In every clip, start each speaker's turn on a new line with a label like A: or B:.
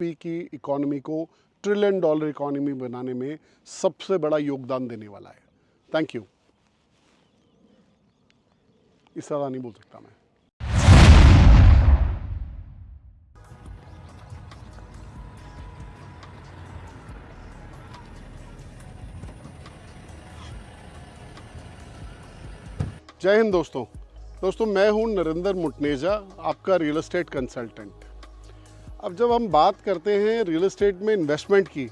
A: UP की economy को trillion dollar economy बनाने में सबसे बड़ा योगदान देने वाला है। Thank you. इस ज़्यादा नहीं बोल सकता मैं। जय हिंद दोस्तों, मैं हूं नरेंद्र मुटनेजा, आपका रियल एस्टेट कंसल्टेंट। अब जब हम बात करते हैं रियल एस्टेट में इन्वेस्टमेंट की,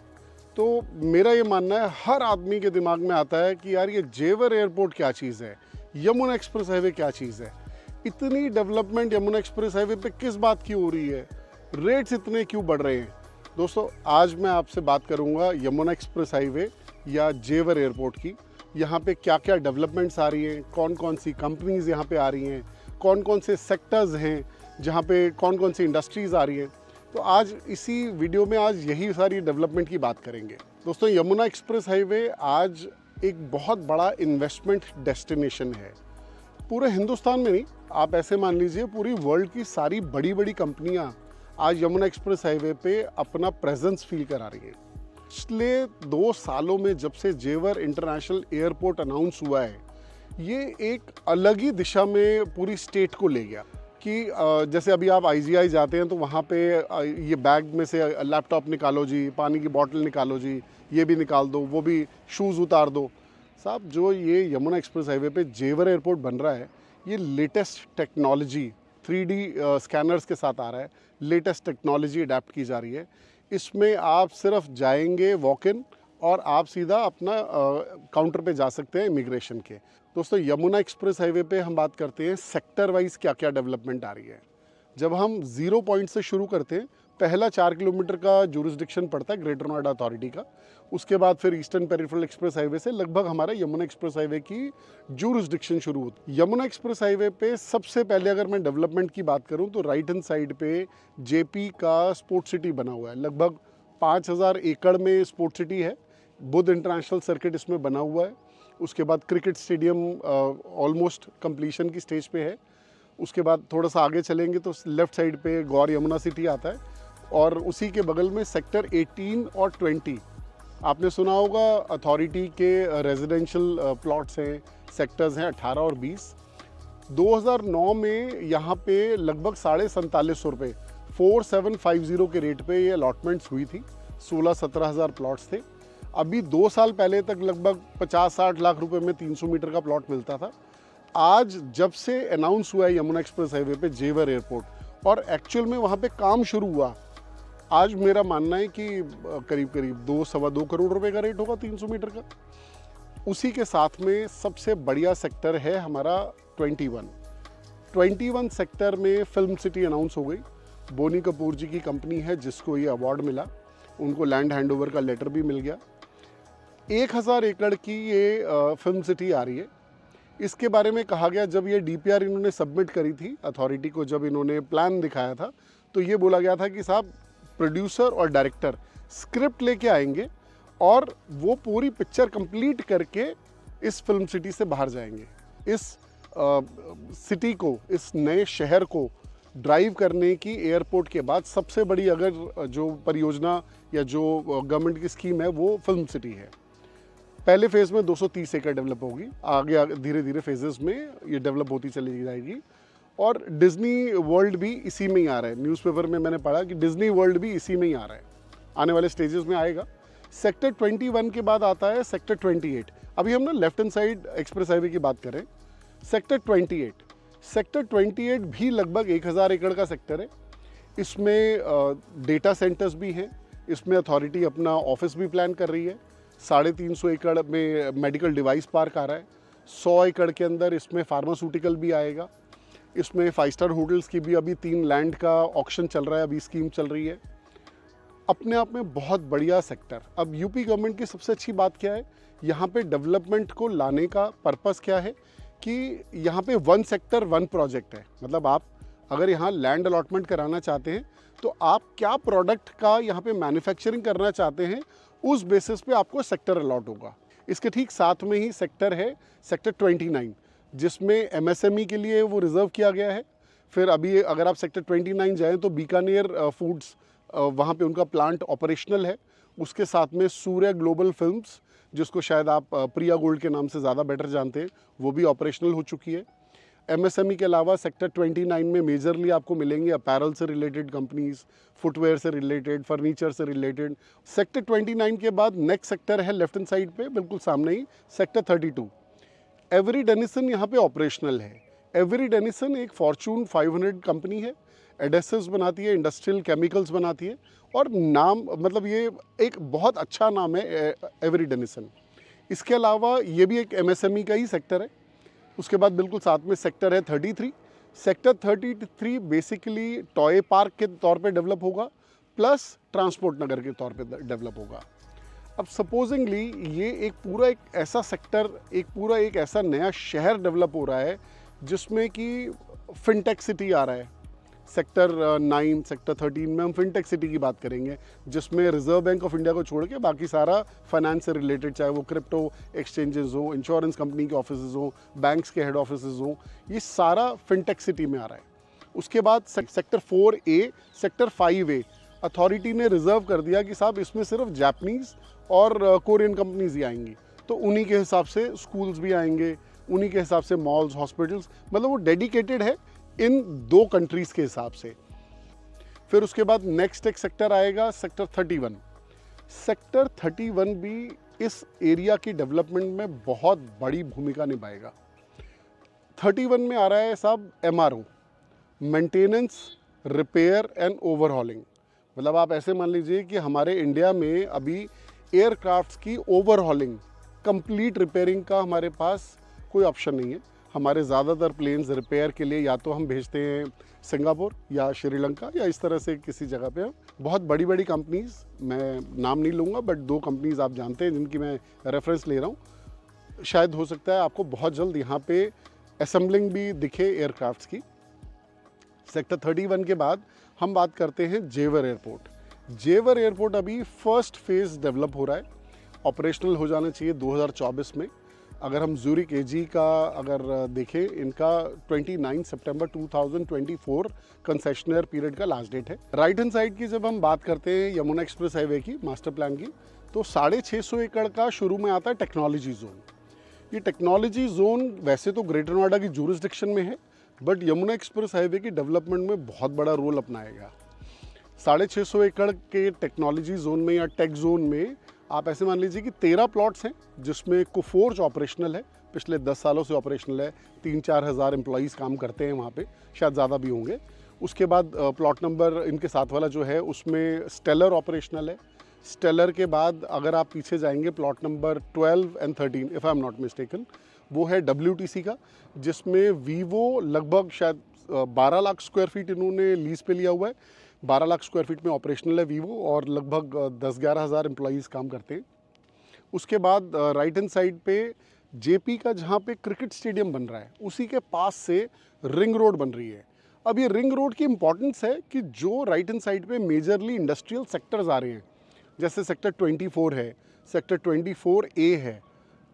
A: तो मेरा ये मानना है हर आदमी के दिमाग में आता है कि यार ये जेवर एयरपोर्ट क्या चीज़ है, यमुना एक्सप्रेस हाईवे क्या चीज़ है, इतनी डेवलपमेंट यमुना एक्सप्रेस हाईवे पे किस बात की हो रही है, रेट्स इतने क्यों बढ़ रहे हैं। दोस्तों, आज मैं आपसे बात करूँगा यमुना एक्सप्रेस हाईवे या जेवर एयरपोर्ट की। यहाँ पे क्या क्या डेवलपमेंट्स आ रही हैं, कौन कौन सी कंपनीज़ यहाँ पे आ रही हैं, कौन कौन से सेक्टर्स हैं जहाँ पे कौन कौन सी इंडस्ट्रीज़ आ रही हैं। तो आज इसी वीडियो में आज यही सारी डेवलपमेंट की बात करेंगे। दोस्तों, यमुना एक्सप्रेस हाईवे आज एक बहुत बड़ा इन्वेस्टमेंट डेस्टिनेशन है। पूरे हिंदुस्तान में नहीं, आप ऐसे मान लीजिए पूरी वर्ल्ड की सारी बड़ी बड़ी कंपनियाँ आज यमुना एक्सप्रेस हाईवे पे अपना प्रेजेंस फील करा रही हैं। पिछले 2 सालों में जब से जेवर इंटरनेशनल एयरपोर्ट अनाउंस हुआ है, ये एक अलग ही दिशा में पूरी स्टेट को ले गया कि जैसे अभी आप IGI जाते हैं तो वहाँ पे ये बैग में से लैपटॉप निकालो जी, पानी की बोतल निकालो जी, ये भी निकाल दो, वो भी शूज़ उतार दो। साहब, जो ये यमुना एक्सप्रेस हाईवे पे जेवर एयरपोर्ट बन रहा है, ये लेटेस्ट टेक्नोलॉजी 3D स्कैनर्स के साथ आ रहा है, लेटेस्ट टेक्नोलॉजी अडेप्ट की जा रही है। इसमें आप सिर्फ जाएंगे वॉक इन और आप सीधा अपना काउंटर पे जा सकते हैं इमिग्रेशन के। दोस्तों, यमुना एक्सप्रेस हाईवे पे हम बात करते हैं सेक्टर वाइज क्या क्या डेवलपमेंट आ रही है। जब हम 0 पॉइंट से शुरू करते हैं, पहला 4 किलोमीटर का जुरिस्डिक्शन पड़ता है ग्रेटर नोएडा अथॉरिटी का। उसके बाद फिर ईस्टर्न पेरिफेरल एक्सप्रेस हाईवे से लगभग हमारे यमुना एक्सप्रेस हाईवे की जुरिस्डिक्शन शुरू होती है। यमुना एक्सप्रेस हाईवे पे सबसे पहले अगर मैं डेवलपमेंट की बात करूं तो राइट हैंड साइड पे JP का स्पोर्ट्स सिटी बना हुआ है। लगभग 5000 एकड़ में स्पोर्ट्स सिटी है। बुद्ध इंटरनेशनल सर्किट इसमें बना हुआ है। उसके बाद क्रिकेट स्टेडियम ऑलमोस्ट कंप्लीशन की स्टेज पे है। उसके बाद थोड़ा सा आगे चलेंगे तो लेफ़्ट साइड पे गौर यमुना सिटी आता है और उसी के बगल में सेक्टर 18 और 20, आपने सुना होगा, अथॉरिटी के रेजिडेंशियल प्लॉट्स हैं, सेक्टर्स हैं 18 और 20। 2009 में यहाँ पे लगभग 4750 रुपये 4750 के रेट पे ये अलॉटमेंट्स हुई थी। 16-17 हज़ार प्लॉट्स थे। अभी 2 साल पहले तक लगभग 50-60 लाख रुपए में 300 मीटर का प्लॉट मिलता था। आज जब से अनाउंस हुआ है यमुना एक्सप्रेस हाईवे पे जेवर एयरपोर्ट और एक्चुअल में वहाँ पे काम शुरू हुआ, आज मेरा मानना है कि करीब करीब 2-2.25 करोड़ रुपए का रेट होगा 300 मीटर का। उसी के साथ में सबसे बढ़िया सेक्टर है हमारा 21 सेक्टर में फिल्म सिटी अनाउंस हो गई। बोनी कपूर जी की कंपनी है जिसको ये अवार्ड मिला, उनको लैंड हैंडओवर का लेटर भी मिल गया। 1000 एकड़ की ये फिल्म सिटी आ रही है। इसके बारे में कहा गया, जब ये DPR इन्होंने सबमिट करी थी अथॉरिटी को, जब इन्होंने प्लान दिखाया था, तो ये बोला गया था कि साहब, प्रोड्यूसर और डायरेक्टर स्क्रिप्ट लेके आएंगे और वो पूरी पिक्चर कंप्लीट करके इस फिल्म सिटी से बाहर जाएंगे। इस सिटी को, इस नए शहर को ड्राइव करने की एयरपोर्ट के बाद सबसे बड़ी अगर जो परियोजना या जो गवर्नमेंट की स्कीम है वो फिल्म सिटी है। पहले फेज़ में 230 एकड़ डेवलप होगी, आगे धीरे धीरे फेजेस में ये डेवलप होती चली जाएगी। और डिज्नी वर्ल्ड भी इसी में ही आ रहा है। न्यूज़पेपर में मैंने पढ़ा कि डिज्नी वर्ल्ड भी इसी में ही आ रहा है, आने वाले स्टेजेस में आएगा। सेक्टर 21 के बाद आता है सेक्टर 28। अभी हम ना left hand side express highway की बात करें, सेक्टर 28 भी लगभग 1000 एकड़ का सेक्टर है। इसमें डेटा सेंटर्स भी हैं, इसमें अथॉरिटी अपना ऑफिस भी प्लान कर रही है। 350 एकड़ में मेडिकल डिवाइस पार्क आ रहा है। 100 एकड़ के अंदर इसमें फार्मास्यूटिकल भी आएगा। इसमें 5 स्टार होटल्स की भी अभी 3 लैंड का ऑक्शन चल रहा है, अभी स्कीम चल रही है। अपने आप में बहुत बढ़िया सेक्टर। अब यूपी गवर्नमेंट की सबसे अच्छी बात क्या है, यहाँ पे डेवलपमेंट को लाने का पर्पस क्या है कि यहाँ पे 1 सेक्टर 1 प्रोजेक्ट है। मतलब आप अगर यहाँ लैंड अलॉटमेंट कराना चाहते हैं तो आप क्या प्रोडक्ट का यहाँ पे मैन्युफैक्चरिंग करना चाहते हैं, उस बेसिस पे आपको सेक्टर अलॉट होगा। इसके ठीक साथ में ही सेक्टर है सेक्टर 29, जिसमें MSME के लिए वो रिज़र्व किया गया है। फिर अभी अगर आप सेक्टर 29 जाएँ तो बीकानेर फूड्स वहाँ पे उनका प्लांट ऑपरेशनल है। उसके साथ में सूर्य ग्लोबल फिल्म्स, जिसको शायद आप प्रिया गोल्ड के नाम से ज़्यादा बेटर जानते हैं, वो भी ऑपरेशनल हो चुकी है। एमएसएमई के अलावा सेक्टर 29 में मेजरली आपको मिलेंगे अपैरल से रिलेटेड कंपनीज, फुटवेयर से रिलेटेड, फर्नीचर से रिलेटेड। सेक्टर 29 के बाद नेक्स्ट सेक्टर है लेफ्ट हैंड साइड पे बिल्कुल सामने ही, सेक्टर 32। एवरी डेनिसन यहाँ पे ऑपरेशनल है। एवरी डेनिसन एक फॉर्चून 500 कंपनी है, एडेसिव्स बनाती है, इंडस्ट्रियल केमिकल्स बनाती है, और नाम मतलब ये एक बहुत अच्छा नाम है एवरी डेनिसन। इसके अलावा ये भी एक एमएसएमई का ही सेक्टर है। उसके बाद बिल्कुल साथ में सेक्टर है 33। सेक्टर 33 बेसिकली टॉय पार्क के तौर पे डेवलप होगा, प्लस ट्रांसपोर्ट नगर के तौर पे डेवलप होगा। अब सपोजिंगली ये एक पूरा एक ऐसा सेक्टर, एक ऐसा नया शहर डेवलप हो रहा है जिसमें कि फिनटेक सिटी आ रहा है। सेक्टर 9, सेक्टर 13 में हम फिनटेक सिटी की बात करेंगे, जिसमें रिजर्व बैंक ऑफ इंडिया को छोड़ के बाकी सारा फाइनेंस से रिलेटेड, चाहे वो क्रिप्टो एक्सचेंजेस हो, इंश्योरेंस कंपनी के ऑफिसेज हो, बैंक्स के हेड ऑफिसेज हो, ये सारा फिनटेक सिटी में आ रहा है। उसके बाद sector 4A, sector 5A authority ने रिजर्व कर दिया कि साहब इसमें सिर्फ जापानीज़ और कोरियन कंपनीज ही आएंगी, तो उन्हीं के हिसाब से स्कूल्स भी आएंगे, उन्हीं के हिसाब से मॉल्स, हॉस्पिटल्स, मतलब वो डेडिकेटेड है इन 2 कंट्रीज़ के हिसाब से। फिर उसके बाद नेक्स्ट एक सेक्टर आएगा सेक्टर 31। सेक्टर 31 भी इस एरिया की डेवलपमेंट में बहुत बड़ी भूमिका निभाएगा। 31 में आ रहा है साहब MRO, maintenance, repair and overhauling. मतलब आप ऐसे मान लीजिए कि हमारे इंडिया में अभी एयरक्राफ्ट्स की ओवरहॉलिंग, कंप्लीट रिपेयरिंग का हमारे पास कोई ऑप्शन नहीं है। हमारे ज़्यादातर प्लेन्स रिपेयर के लिए या तो हम भेजते हैं सिंगापुर या श्रीलंका या इस तरह से किसी जगह पे। बहुत बड़ी बड़ी कंपनीज़, मैं नाम नहीं लूँगा, बट 2 कंपनीज़ आप जानते हैं जिनकी मैं रेफरेंस ले रहा हूँ। शायद हो सकता है आपको बहुत जल्द यहाँ पे असेंबलिंग भी दिखे एयरक्राफ्ट्स की। सेक्टर 31 के बाद हम बात करते हैं जेवर एयरपोर्ट। जेवर एयरपोर्ट अभी फर्स्ट फेज़ डेवलप हो रहा है, ऑपरेशनल हो जाना चाहिए 2024 में। अगर हम ज़ूरिक एजी का अगर देखें, इनका 29 सितंबर 2024 कंसेशनर पीरियड का लास्ट डेट है। राइट हैंड साइड की जब हम बात करते हैं यमुना एक्सप्रेस हाईवे की मास्टर प्लान की, तो 650 एकड़ का शुरू में आता है टेक्नोलॉजी जोन। ये टेक्नोलॉजी जोन वैसे तो ग्रेटर नोएडा की जूरिसडिक्शन में है, बट यमुना एक्सप्रेस हाईवे की डेवलपमेंट में बहुत बड़ा रोल अपनाएगा। 650 एकड़ के टेक्नोलॉजी जोन में या टेक जोन में आप ऐसे मान लीजिए कि 13 प्लॉट्स हैं, जिसमें कोफोर्ज ऑपरेशनल है, पिछले 10 सालों से ऑपरेशनल है। 3-4 हज़ार एम्प्लॉयज़ काम करते हैं वहाँ पे, शायद ज़्यादा भी होंगे। उसके बाद प्लॉट नंबर इनके साथ वाला जो है उसमें स्टेलर ऑपरेशनल है। स्टेलर के बाद अगर आप पीछे जाएंगे प्लॉट नंबर 12 और 13 if I am not mistaken, वो है WTC का, जिसमें वीवो लगभग शायद 12 लाख स्क्वायर फीट इन्होंने लीज़ पे लिया हुआ है। 12 लाख स्क्वायर फीट में ऑपरेशनल है वीवो, और लगभग 10-11 हज़ार एम्प्लॉयज़ काम करते हैं। उसके बाद राइट हैंड साइड पे JP का, जहाँ पे क्रिकेट स्टेडियम बन रहा है, उसी के पास से रिंग रोड बन रही है। अब ये रिंग रोड की इम्पॉर्टेंस है कि जो राइट हैंड साइड पे मेजरली इंडस्ट्रियल सेक्टर्स आ रहे हैं, जैसे सेक्टर 24 है, सेक्टर 24A है।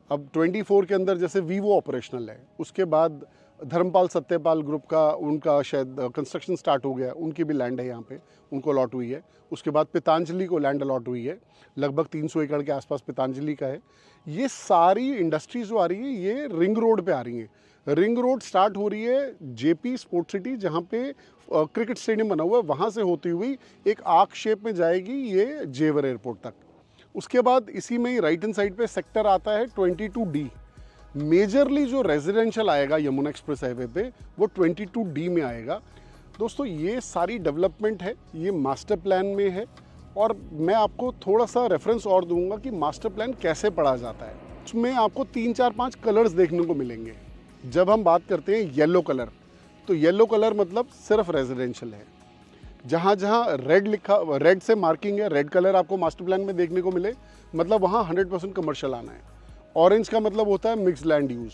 A: अब 24 के अंदर जैसे वीवो ऑपरेशनल है, उसके बाद धर्मपाल सत्यपाल ग्रुप का, उनका शायद कंस्ट्रक्शन स्टार्ट हो गया, उनकी भी लैंड है यहाँ पे, उनको अलॉट हुई है। उसके बाद पितांजलि को लैंड अलॉट हुई है, लगभग 300 एकड़ के आसपास पितांजलि का है। ये सारी इंडस्ट्रीज जो आ रही है ये रिंग रोड पे आ रही हैं। रिंग रोड स्टार्ट हो रही है JP स्पोर्ट सिटी, जहाँ पे क्रिकेट स्टेडियम बना हुआ है, वहाँ से होती हुई एक आर्क शेप में जाएगी ये जेवर एयरपोर्ट तक। उसके बाद इसी में ही राइट हैंड साइड पे सेक्टर आता है 22D। मेजरली जो रेजिडेंशियल आएगा यमुना एक्सप्रेस हाईवे पे वो 22D में आएगा। दोस्तों ये सारी डेवलपमेंट है, ये मास्टर प्लान में है, और मैं आपको थोड़ा सा रेफरेंस और दूंगा कि मास्टर प्लान कैसे पढ़ा जाता है। उसमें आपको 3-4-5 कलर्स देखने को मिलेंगे। जब हम बात करते हैं येलो कलर, तो येलो कलर मतलब सिर्फ रेजिडेंशियल है। जहाँ जहाँ रेड लिखा, रेड से मार्किंग है, रेड कलर आपको मास्टर प्लान में देखने को मिले, मतलब वहाँ 100% कमर्शियल आना है। ऑरेंज का मतलब होता है मिक्स लैंड यूज़,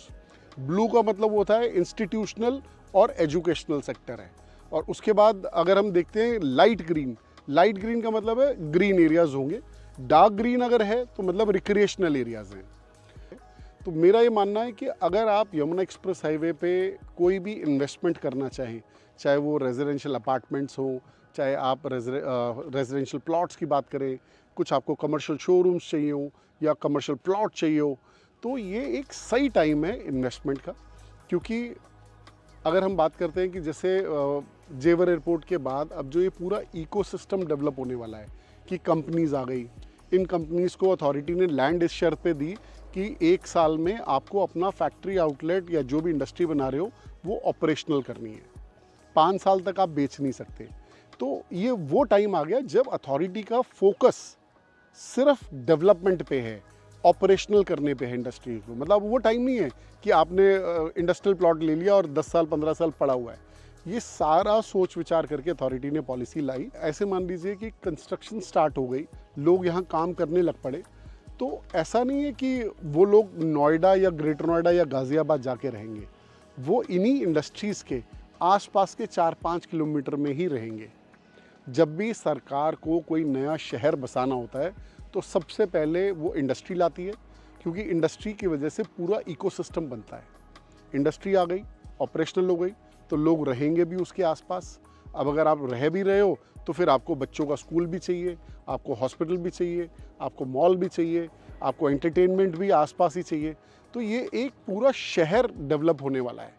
A: ब्लू का मतलब होता है इंस्टीट्यूशनल और एजुकेशनल सेक्टर है, और उसके बाद अगर हम देखते हैं लाइट ग्रीन का मतलब है ग्रीन एरियाज़ होंगे, डार्क ग्रीन अगर है तो मतलब रिक्रिएशनल एरियाज़ हैं। तो मेरा ये मानना है कि अगर आप यमुना एक्सप्रेस हाईवे पे कोई भी इन्वेस्टमेंट करना चाहें, चाहे वो रेजिडेंशियल अपार्टमेंट्स हो, चाहे आप रेजिडेंशियल प्लॉट्स की बात करें, कुछ आपको कमर्शियल शोरूम्स चाहिए हो या कमर्शियल प्लॉट चाहिए हो, तो ये एक सही टाइम है इन्वेस्टमेंट का। क्योंकि अगर हम बात करते हैं कि जैसे जेवर एयरपोर्ट के बाद अब जो ये पूरा इकोसिस्टम डेवलप होने वाला है कि कंपनीज़ आ गई, इन कंपनीज़ को अथॉरिटी ने लैंड इस शर्त पे दी कि 1 साल में आपको अपना फैक्ट्री आउटलेट या जो भी इंडस्ट्री बना रहे हो वो ऑपरेशनल करनी है, 5 साल तक आप बेच नहीं सकते। तो ये वो टाइम आ गया जब अथॉरिटी का फोकस सिर्फ डेवलपमेंट पे है, ऑपरेशनल करने पे है इंडस्ट्रीज को। मतलब वो टाइम नहीं है कि आपने इंडस्ट्रियल प्लॉट ले लिया और 10 साल 15 साल पड़ा हुआ है। ये सारा सोच विचार करके अथॉरिटी ने पॉलिसी लाई। ऐसे मान लीजिए कि कंस्ट्रक्शन स्टार्ट हो गई, लोग यहाँ काम करने लग पड़े, तो ऐसा नहीं है कि वो लोग नोएडा या ग्रेटर नोएडा या गाज़ियाबाद जाके रहेंगे, वो इन्हीं इंडस्ट्रीज़ के आसपास के 4-5 किलोमीटर में ही रहेंगे। जब भी सरकार को कोई नया शहर बसाना होता है तो सबसे पहले वो इंडस्ट्री लाती है, क्योंकि इंडस्ट्री की वजह से पूरा इकोसिस्टम बनता है। इंडस्ट्री आ गई, ऑपरेशनल हो गई, तो लोग रहेंगे भी उसके आसपास। अब अगर आप रह भी रहे हो तो फिर आपको बच्चों का स्कूल भी चाहिए, आपको हॉस्पिटल भी चाहिए, आपको मॉल भी चाहिए, आपको एंटरटेनमेंट भी आसपास ही चाहिए। तो ये एक पूरा शहर डेवलप होने वाला है।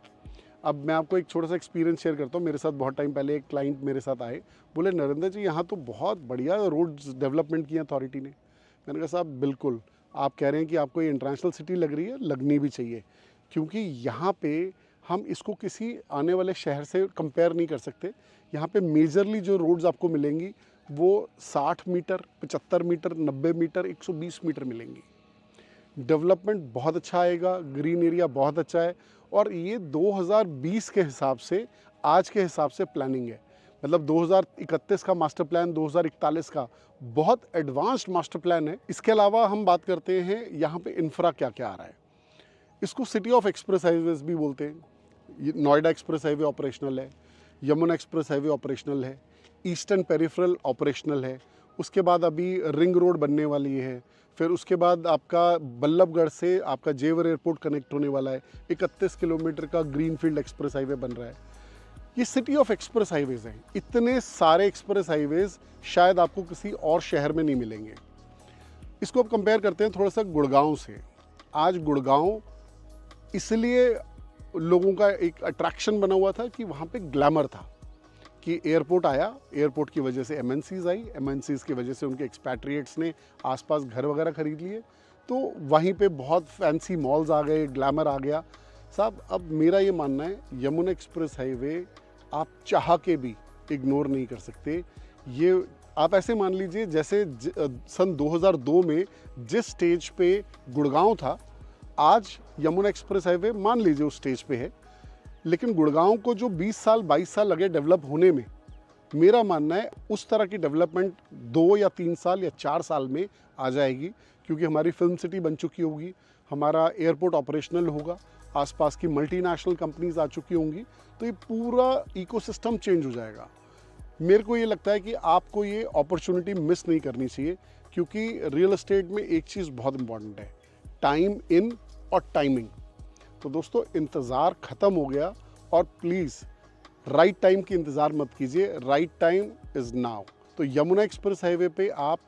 A: अब मैं आपको एक छोटा सा एक्सपीरियंस शेयर करता हूँ। मेरे साथ बहुत टाइम पहले एक क्लाइंट मेरे साथ आए, बोले नरेंद्र जी यहाँ तो बहुत बढ़िया रोड्स डेवलपमेंट किया अथॉरिटी ने। मैंने कहा साहब बिल्कुल, आप कह रहे हैं कि आपको ये इंटरनेशनल सिटी लग रही है, लगनी भी चाहिए, क्योंकि यहाँ पे हम इसको किसी आने वाले शहर से कंपेयर नहीं कर सकते। यहाँ पे मेजरली जो रोड्स आपको मिलेंगी वो 60 मीटर, 75 मीटर, 90 मीटर, 120 मीटर मिलेंगी। डेवलपमेंट बहुत अच्छा आएगा, ग्रीन एरिया बहुत अच्छा है, और ये 2020 के हिसाब से, आज के हिसाब से प्लानिंग है। मतलब 2031 का मास्टर प्लान, 2041 का बहुत एडवांस्ड मास्टर प्लान है। इसके अलावा हम बात करते हैं यहाँ पे इंफ्रा क्या क्या आ रहा है। इसको सिटी ऑफ एक्सप्रेस हाईवेज भी बोलते हैं। नोएडा एक्सप्रेस हाईवे ऑपरेशनल है, यमुना एक्सप्रेस हाईवे ऑपरेशनल है, ईस्टर्न पेरिफेरल ऑपरेशनल है, उसके बाद अभी रिंग रोड बनने वाली है, फिर उसके बाद आपका बल्लभगढ़ से आपका जेवर एयरपोर्ट कनेक्ट होने वाला है, 31 किलोमीटर का ग्रीनफील्ड एक्सप्रेस हाईवे बन रहा है। ये सिटी ऑफ एक्सप्रेस हाईवेज हैं। इतने सारे एक्सप्रेस हाईवेज शायद आपको किसी और शहर में नहीं मिलेंगे। इसको अब कंपेयर करते हैं थोड़ा सा गुड़गांव से। आज गुड़गांव इसलिए लोगों का एक अट्रैक्शन बना हुआ था कि वहाँ पे ग्लैमर था, कि एयरपोर्ट आया, एयरपोर्ट की वजह से एमएनसीज आई, एमएनसीज की वजह से उनके एक्सपैट्रिएट्स ने आसपास घर वगैरह खरीद लिए, तो वहीं पे बहुत फैंसी मॉल्स आ गए, ग्लैमर आ गया। साहब अब मेरा ये मानना है, यमुना एक्सप्रेस हाईवे आप चाह के भी इग्नोर नहीं कर सकते। ये आप ऐसे मान लीजिए जैसे सन 2002 में जिस स्टेज पे गुड़गांव था, आज यमुना एक्सप्रेस हाईवे मान लीजिए उस स्टेज पे है, लेकिन गुड़गांव को जो 20 साल 22 साल लगे डेवलप होने में, मेरा मानना है उस तरह की डेवलपमेंट 2 या 3 साल या 4 साल में आ जाएगी, क्योंकि हमारी फिल्म सिटी बन चुकी होगी, हमारा एयरपोर्ट ऑपरेशनल होगा, आसपास की मल्टीनेशनल कंपनीज आ चुकी होंगी, तो ये पूरा इकोसिस्टम चेंज हो जाएगा। मेरे को ये लगता है कि आपको ये अपॉर्चुनिटी मिस नहीं करनी चाहिए, क्योंकि रियल एस्टेट में एक चीज़ बहुत इंपॉर्टेंट है, टाइम इन और टाइमिंग। तो दोस्तों इंतज़ार ख़त्म हो गया, और प्लीज़ राइट टाइम की इंतज़ार मत कीजिए, राइट टाइम इज़ नाउ। तो यमुना एक्सप्रेस हाईवे पे आप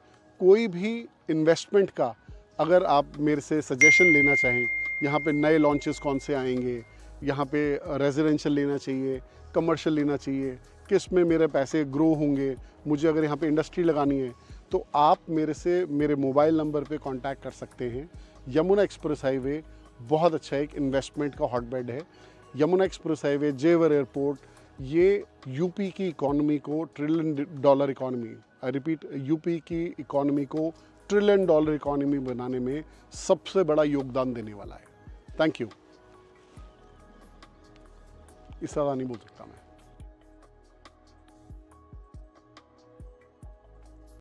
A: कोई भी इन्वेस्टमेंट का अगर आप मेरे से सजेशन लेना चाहें, यहाँ पे नए लॉन्चेस कौन से आएंगे, यहाँ पे रेजिडेंशियल लेना चाहिए, कमर्शियल लेना चाहिए, किस में मेरे पैसे ग्रो होंगे, मुझे अगर यहाँ पे इंडस्ट्री लगानी है, तो आप मेरे से मेरे मोबाइल नंबर पे कांटेक्ट कर सकते हैं। यमुना एक्सप्रेस हाईवे बहुत अच्छा एक इन्वेस्टमेंट का हॉटबेड है। यमुना एक्सप्रेस हाईवे, जेवर एयरपोर्ट, ये यूपी की इकॉनमी को $1 trillion economy, I repeat, UP की इकॉनमी को $1 ट्रिलियन इकॉनमी बनाने में सबसे बड़ा योगदान देने वाला है। Thank you. इससे ज़्यादा नहीं बोल सकता मैं।